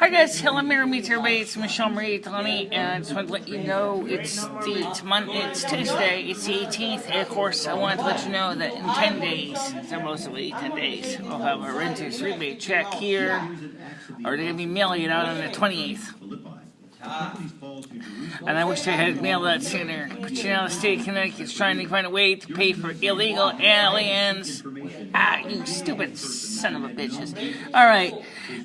Hi guys, hello, meet everybody. It's MicheleMarieDalene, and I just wanted to let you know it's Tuesday, it's the 18th, and of course I wanted to let you know that in 10 days, supposedly 10 days, we'll have a renter's rebate check here, or they're going to be mailing it out on the 28th. And I wish I had mailed that sooner, but you know the state of Connecticut's trying to find a way to pay for illegal aliens. You stupid son of a bitches. Alright,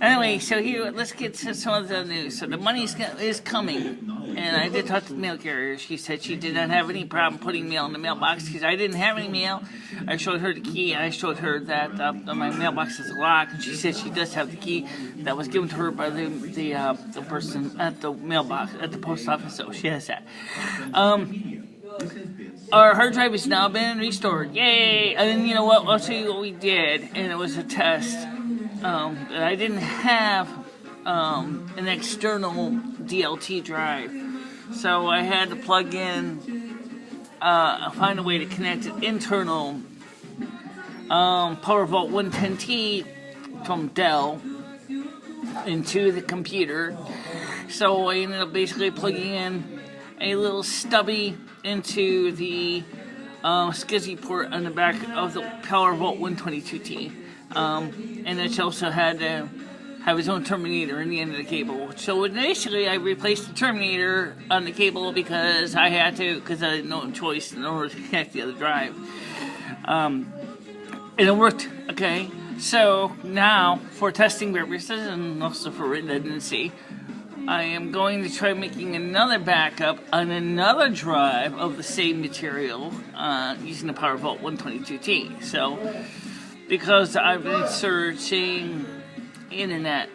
anyway, so here, let's get to some of the news. So the money is coming, and I did talk to the mail carrier. She said she did not have any problem putting mail in the mailbox, because I didn't have any mail. I showed her the key, and I showed her that my mailbox is locked, and she said she does have the key that was given to her by the person at the mailbox, at the post office, so she has that. Our hard drive has now been restored. Yay! And you know what? I'll show you what we did, and it was a test. I didn't have an external DLT drive, so I had to plug in, find a way to connect an internal PowerVault 110T from Dell into the computer. So I ended up basically plugging in a little stubby into the SCSI port on the back of the PowerVault 122T. And it also had to have its own terminator in the end of the cable. So initially I replaced the terminator on the cable because I had to, because I had no choice in order to connect the other drive. And it worked, okay? So now, for testing purposes and also for redundancy, I am going to try making another backup on another drive of the same material using the PowerVault 122T. So, because I've been searching internet,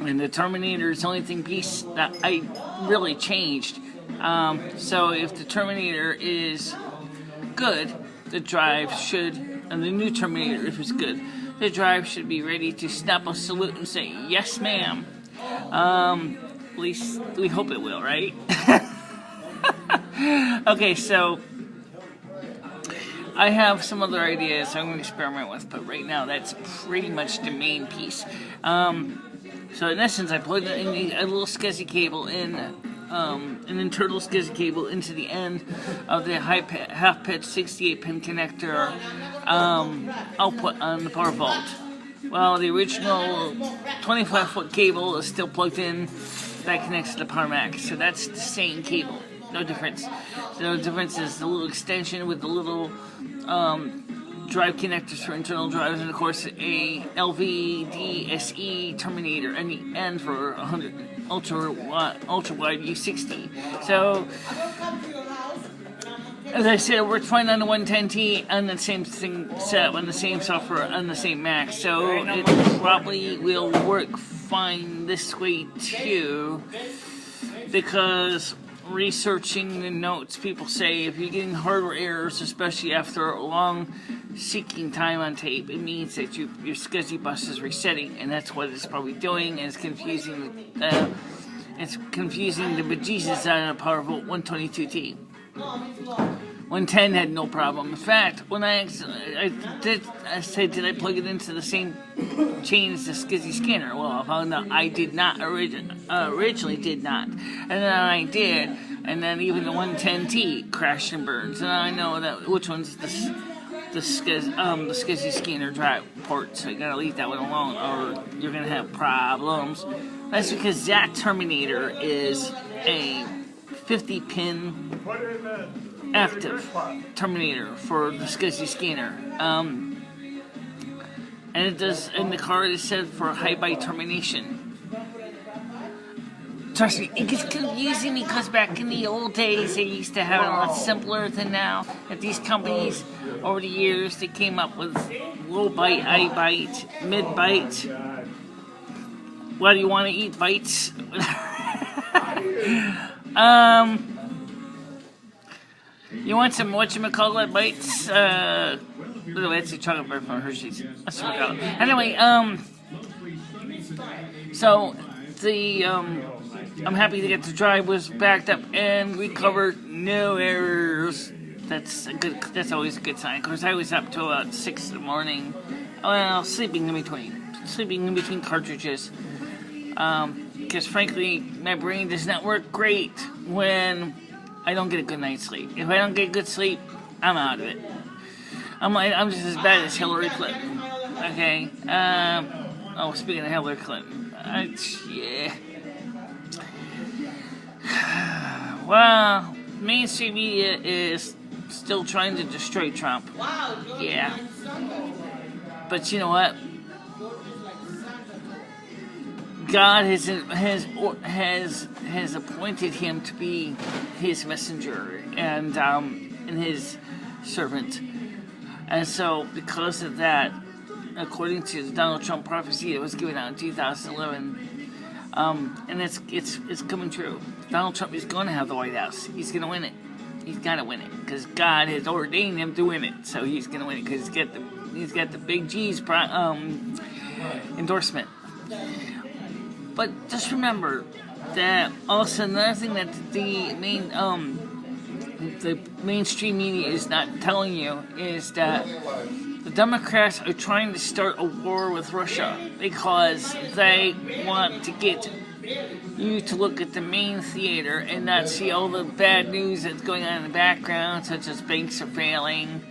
and the terminator is the only piece that I really changed. So if the terminator is good, the drive should, and the new terminator, if it's good, the drive should be ready to snap a salute and say, yes ma'am. At least we hope it will, right? Okay, so I have some other ideas I'm going to experiment with, but right now that's pretty much the main piece. So in essence, I plugged in a little SCSI cable in, an internal SCSI cable into the end of the half-pitch 68-pin connector output on the PowerVault. Well, the original 25-foot cable is still plugged in that connects to the Power Mac, so that's the same cable. No difference. The difference is the little extension with the little drive connectors for internal drives, and of course a LVDSE terminator and the end for 100 ultra wide U60. So, as I said, it worked fine on the 110T and the same thing set up on the same software on the same Mac, so it probably will work fine this way too, because researching the notes, people say if you're getting hardware errors, especially after a long seeking time on tape, it means that your SCSI bus is resetting, and that's what it's probably doing, and it's confusing the bejesus out of the PowerVault 122T. 110 had no problem. In fact, when I said, did I plug it into the same chain as the SCSI scanner? Well, I found out I did not, originally did not. And then I did, and then even the 110T crashed and burns. And I know that which one's the SCSI scanner drive port, so you gotta leave that one alone, or you're gonna have problems. That's because that terminator is a 50-pin active terminator for the SCSI scanner, and it does. And the card is set for high byte termination. Trust me, it gets confusing because back in the old days, they used to have it a lot simpler than now. At these companies, over the years, they came up with low byte, high byte, mid byte. What do you want to eat bytes? You want some whatchamacallit bites? That's a chocolate bar from Hershey's. That's what I call it. Anyway, so the I'm happy to get the drive was backed up and recovered, no errors. That's always a good sign. Of course, I was up till about 6 in the morning. Well, sleeping in between cartridges. Because frankly, my brain does not work great when I don't get a good night's sleep. If I don't get good sleep, I'm out of it. I'm just as bad as Hillary Clinton. Okay. Speaking of Hillary Clinton, yeah. Well, mainstream media is still trying to destroy Trump. Yeah. But you know what? God has appointed him to be his messenger and his servant. And so, because of that, according to the Donald Trump prophecy that was given out in 2011, and it's coming true. Donald Trump is going to have the White House. He's going to win it. He's got to win it because God has ordained him to win it. So he's going to win it because he's got the big G's endorsement. But just remember that also another thing that the mainstream media is not telling you is that the Democrats are trying to start a war with Russia because they want to get you to look at the main theater and not see all the bad news that's going on in the background, such as banks are failing,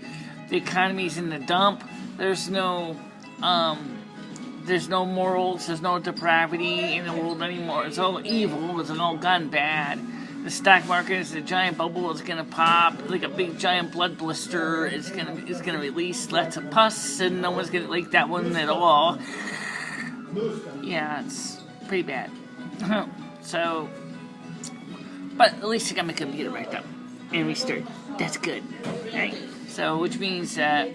the economy's in the dump, there's no morals, there's no depravity in the world anymore. It's all evil, it's all gone bad. The stock market is a giant bubble. It's gonna pop like a big giant blood blister. It's gonna release lots of pus, and no one's gonna like that one at all. Yeah, it's pretty bad. So, but at least I got my computer backed up and restarted. That's good, right? So, which means that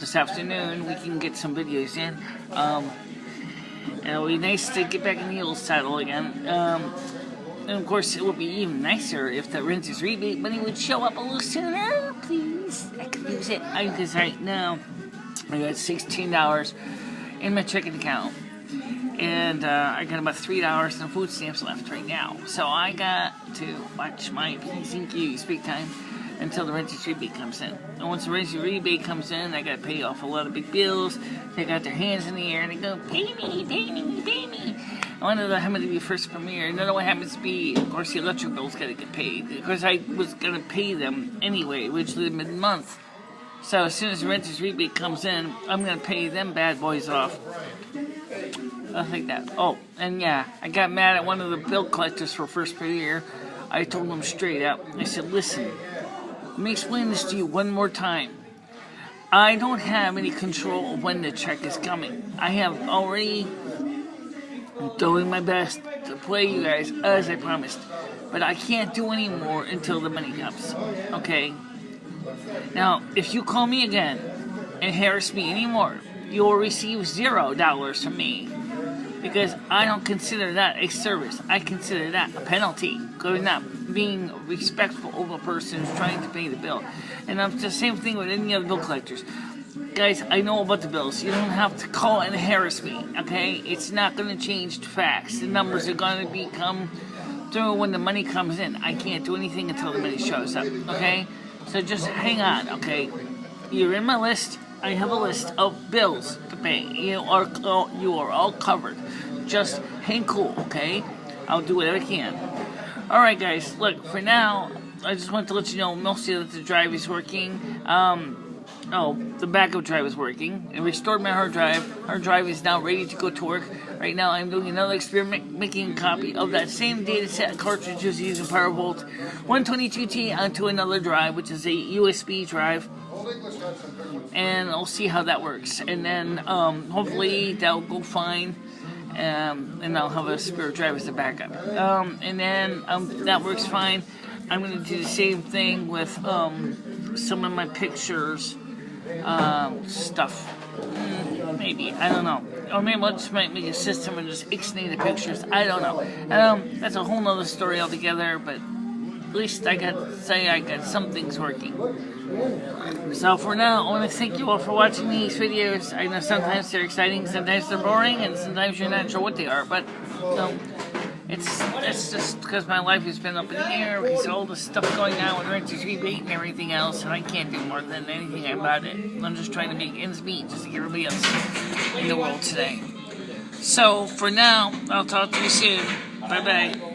this afternoon we can get some videos in. It'll be nice to get back in Yule's saddle again. And of course, it would be even nicer if the renters rebate money would show up a little sooner. Please, I could use it. Because right now, I got $16 in my checking account. And I got about $3 in food stamps left right now. So I got to watch my P's and Q's big time until the renters rebate comes in. And once the renters rebate comes in, I got to pay off a lot of big bills. They got their hands in the air and they go, pay me, pay me, pay me. I wanted to have it to be first premiere. And then what happens to be, of course, the electric bill's got to get paid. Because I was going to pay them anyway, originally mid-month. So as soon as the renters rebate comes in, I'm going to pay them bad boys off. I think that. Oh, and yeah, I got mad at one of the bill collectors for first premiere. I told him straight up. I said, listen, let me explain this to you one more time. I don't have any control of when the check is coming. I have already doing my best to play you guys as I promised. But I can't do any more until the money comes. Okay? Now, if you call me again and harass me anymore, you will receive $0 from me. Because I don't consider that a service. I consider that a penalty. Because not being respectful of a person who's trying to pay the bill. And it's the same thing with any other bill collectors. Guys, I know about the bills. You don't have to call and harass me, okay? It's not going to change the facts. The numbers are going to become through when the money comes in. I can't do anything until the money shows up, okay? So just hang on, okay? You're in my list. I have a list of bills to pay. You are all covered. Just hang cool, okay? I'll do whatever I can. Alright, guys. Look, for now, I just want to let you know mostly that the drive is working. The backup drive is working. It restored my hard drive. Hard drive is now ready to go to work. Right now, I'm doing another experiment, making a copy of that same data set cartridges using PowerVolt 122T onto another drive, which is a USB drive. And I'll see how that works. And then, hopefully, that'll go fine. And I'll have a spare drive as a backup. And then, that works fine. I'm going to do the same thing with some of my pictures stuff. Maybe. I don't know. Or maybe I'll just make a system and just ixnay the pictures. I don't know. That's a whole nother story altogether, but at least I got some things working. So for now, I want to thank you all for watching these videos. I know sometimes they're exciting, sometimes they're boring, and sometimes you're not sure what they are, but it's just because my life has been up in the air because all the stuff going on with renters rebate and everything else, and I can't do more than anything about it. I'm just trying to make ends meet just like everybody else in the world today. So for now, I'll talk to you soon. Bye bye.